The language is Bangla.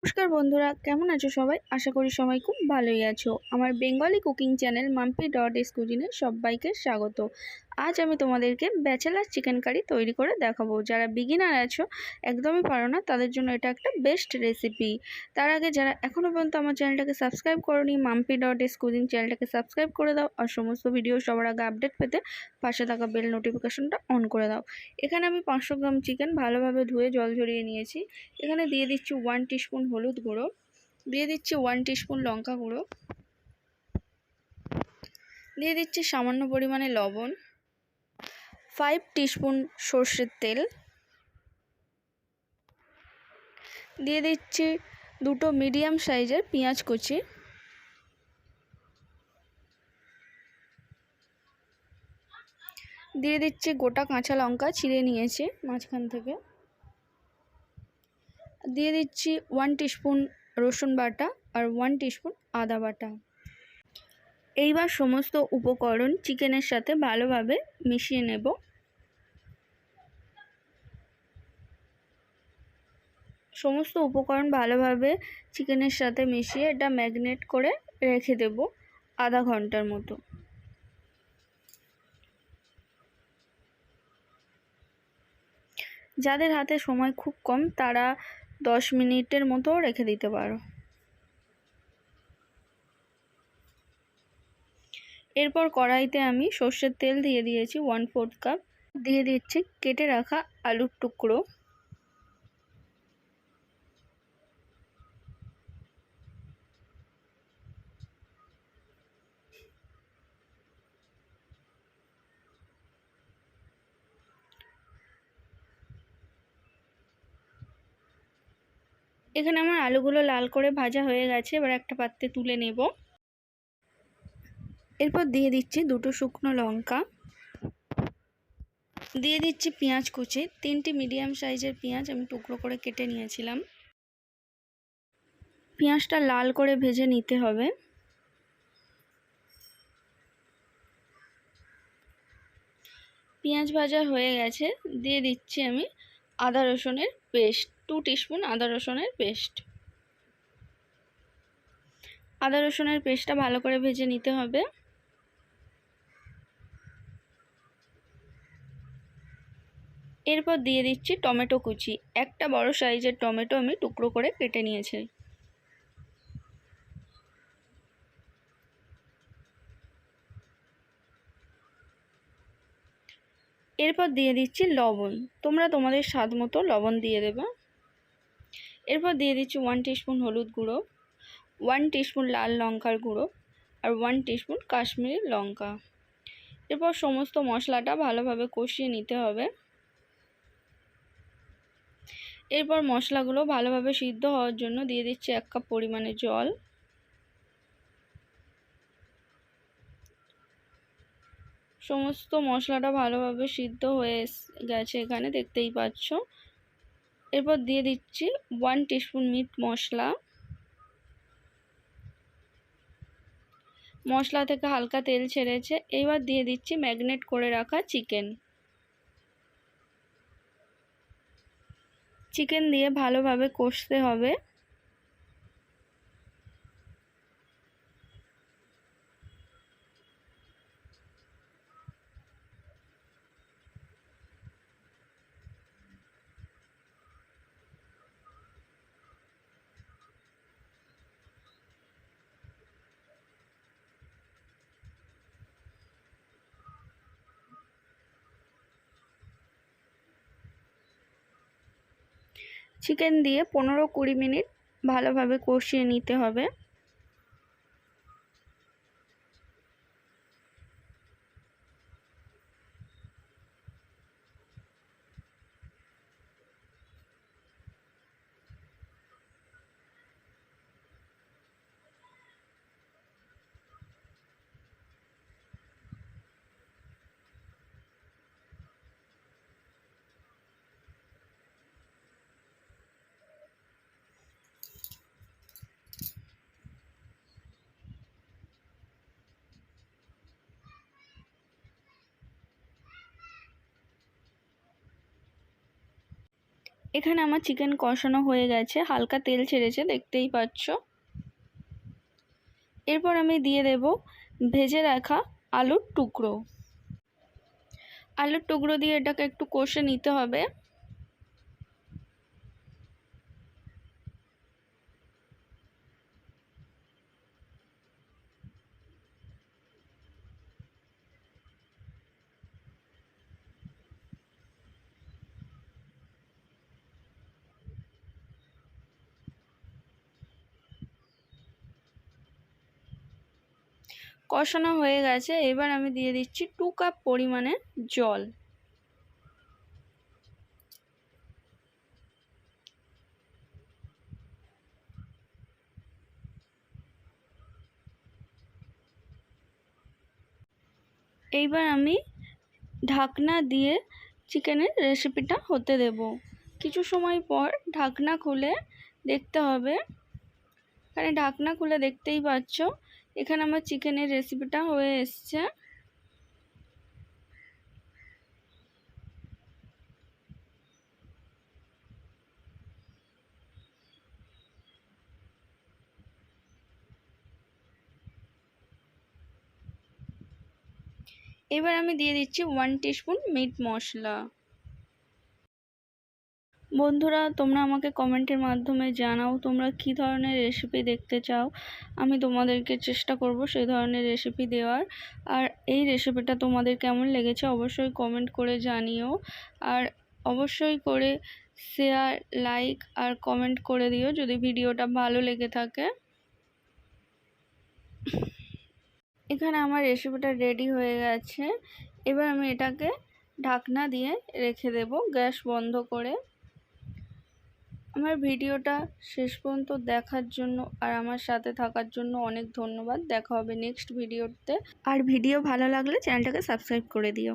নমস্কার বন্ধুরা, কেমন আছো সবাই? আশা করি সবাই খুব ভালোই আছো। আমার বেঙ্গলি কুকিং চ্যানেল Mampi.S কুজিনে সবাইকে স্বাগত। আজ আমি তোমাদেরকে ব্যাচেলার চিকেন কারি তৈরি করে দেখাবো। যারা বিগিনার আছো, একদমই পারো না, তাদের জন্য এটা একটা বেস্ট রেসিপি। তার আগে যারা এখনও পর্যন্ত আমার চ্যানেলটাকে সাবস্ক্রাইব করোনি, Mampi.S কুজিন চ্যানেলটাকে সাবস্ক্রাইব করে দাও আর সমস্ত ভিডিও সবার আগে আপডেট পেতে পাশে থাকা বেল নোটিফিকেশনটা অন করে দাও। এখানে আমি 500 গ্রাম চিকেন ভালোভাবে ধুয়ে জল ঝরিয়ে নিয়েছি। এখানে দিয়ে দিচ্ছি 1 টিস্পুন হলুদ গুঁড়ো, দিয়ে দিচ্ছি 1 টিস্পুন লঙ্কা গুঁড়ো, দিয়ে দিচ্ছি সামান্য পরিমাণে লবণ, 5 টিস্পুন সর্ষের তেল, দিয়ে দিচ্ছি দুটো মিডিয়াম সাইজের পেঁয়াজ কুচি, দিয়ে দিচ্ছি গোটা কাঁচা লঙ্কা ছিঁড়ে নিয়েছি মাঝখান থেকে, দিয়ে দিচ্ছি 1 টিস্পুন রসুন বাটা আর 1 টিস্পুন আদা বাটা। এইবার সমস্ত উপকরণ চিকেনের সাথে ভালোভাবে মিশিয়ে নেব। সমস্ত উপকরণ ভালোভাবে চিকেনের সাথে মিশিয়ে এটা ম্যারিনেট করে রেখে দেব আধা ঘন্টার মতো। যাদের হাতে সময় খুব কম তারা 10 মিনিটের মতো রেখে দিতে পারো। এরপর কড়াইতে আমি সর্ষের তেল দিয়ে দিয়েছি 1/4 কাপ, দিয়ে দিচ্ছি কেটে রাখা আলুর টুকরো, এখানে আমার আলুগুলো লাল করে ভাজা হয়ে গেছে। এবার একটা পাত্রে তুলে নেব। এরপর দিয়ে দিচ্ছি দুটো শুকনো লঙ্কা, দিয়ে দিচ্ছি পেঁয়াজ কুচি, 3টি মিডিয়াম সাইজের পেঁয়াজ আমি টুকরো করে কেটে নিয়েছিলাম। পেঁয়াজটা লাল করে ভেজে নিতে হবে। পেঁয়াজ ভাজা হয়ে গেছে, দিয়ে দিচ্ছি আমি আদা রসুনের পেস্ট, 2 টিস্পুন আদা রসুনের পেস্ট। আদা রসুনের পেস্টটা ভালো করে ভেজে নিতে হবে। এরপর দিয়ে দিচ্ছি টমেটো কুচি, একটা বড় সাইজের টমেটো আমি টুকরো করে কেটে নিয়েছি। এরপর দিয়ে দিচ্ছি লবণ, তোমরা তোমাদের স্বাদ মতো লবণ দিয়ে দেবে। এরপর দিয়ে দিচ্ছি 1 টিস্পুন হলুদ গুঁড়ো, 1 টিস্পুন লাল লঙ্কার গুঁড়ো আর 1 টিস্পুন কাশ্মীরি লঙ্কা। এরপর সমস্ত মশলাটা ভালোভাবে কষিয়ে নিতে হবে। এরপর মশলাগুলো ভালোভাবে সিদ্ধ হওয়ার জন্য দিয়ে দিচ্ছি 1 কাপ পরিমাণে জল। সমস্ত মশলাটা ভালোভাবে সিদ্ধ হয়ে গেছে, এখানে দেখতেই পাচ্ছ। এরপর দিয়ে দিচ্ছি 1 টিস্পুন মিট মশলা। মশলা থেকে হালকা তেল ছেড়েছে। এবার দিয়ে দিচ্ছি ম্যারিনেট করে রাখা চিকেন। চিকেন দিয়ে ভালোভাবে কষতে হবে। চিকেন দিয়ে 15-20 মিনিট ভালোভাবে কষিয়ে নিতে হবে। এখানে আমার চিকেন কষানো হয়ে গেছে, হালকা তেল ছেড়েছে, দেখতেই পাচ্ছ। এরপর আমি দিয়ে দেব ভেজে রাখা আলুর টুকরো। আলুর টুকরো দিয়ে এটাকে একটু কষে নিতে হবে। কষানো হয়ে গেছে, এবার আমি দিয়ে দিচ্ছি 2 কাপ পরিমাণে জল। এইবার আমি ঢাকনা দিয়ে চিকেনের রেসিপিটা হতে দেব। কিছু সময় পর ঢাকনা খুলে দেখতে হবে। এখানে ঢাকনা খুলে দেখতেই পাচ্ছ এখানে আমার চিকেনের রেসিপিটা হয়ে এসছে। এবার আমি দিয়ে দিচ্ছি 1 টিস্পুন মিট মশলা। বন্ধুরা, তোমরা আমাকে কমেন্টের মাধ্যমে জানাও তোমরা কী ধরনের রেসিপি দেখতে চাও। আমি তোমাদেরকে চেষ্টা করব সেই ধরনের রেসিপি দেওয়ার। আর এই রেসিপিটা তোমাদের কেমন লেগেছে অবশ্যই কমেন্ট করে জানিও। আর অবশ্যই করে শেয়ার, লাইক আর কমেন্ট করে দিও যদি ভিডিওটা ভালো লেগে থাকে। এখানে আমার রেসিপিটা রেডি হয়ে গেছে। এবার আমি এটাকে ঢাকনা দিয়ে রেখে দেব গ্যাস বন্ধ করে। আমার ভিডিওটা শেষ পর্যন্ত দেখার জন্য আর আমার সাথে থাকার জন্য অনেক ধন্যবাদ। দেখা হবে নেক্সট ভিডিওতে। আর ভিডিও ভালো লাগলে চ্যানেলটাকে সাবস্ক্রাইব করে দিও।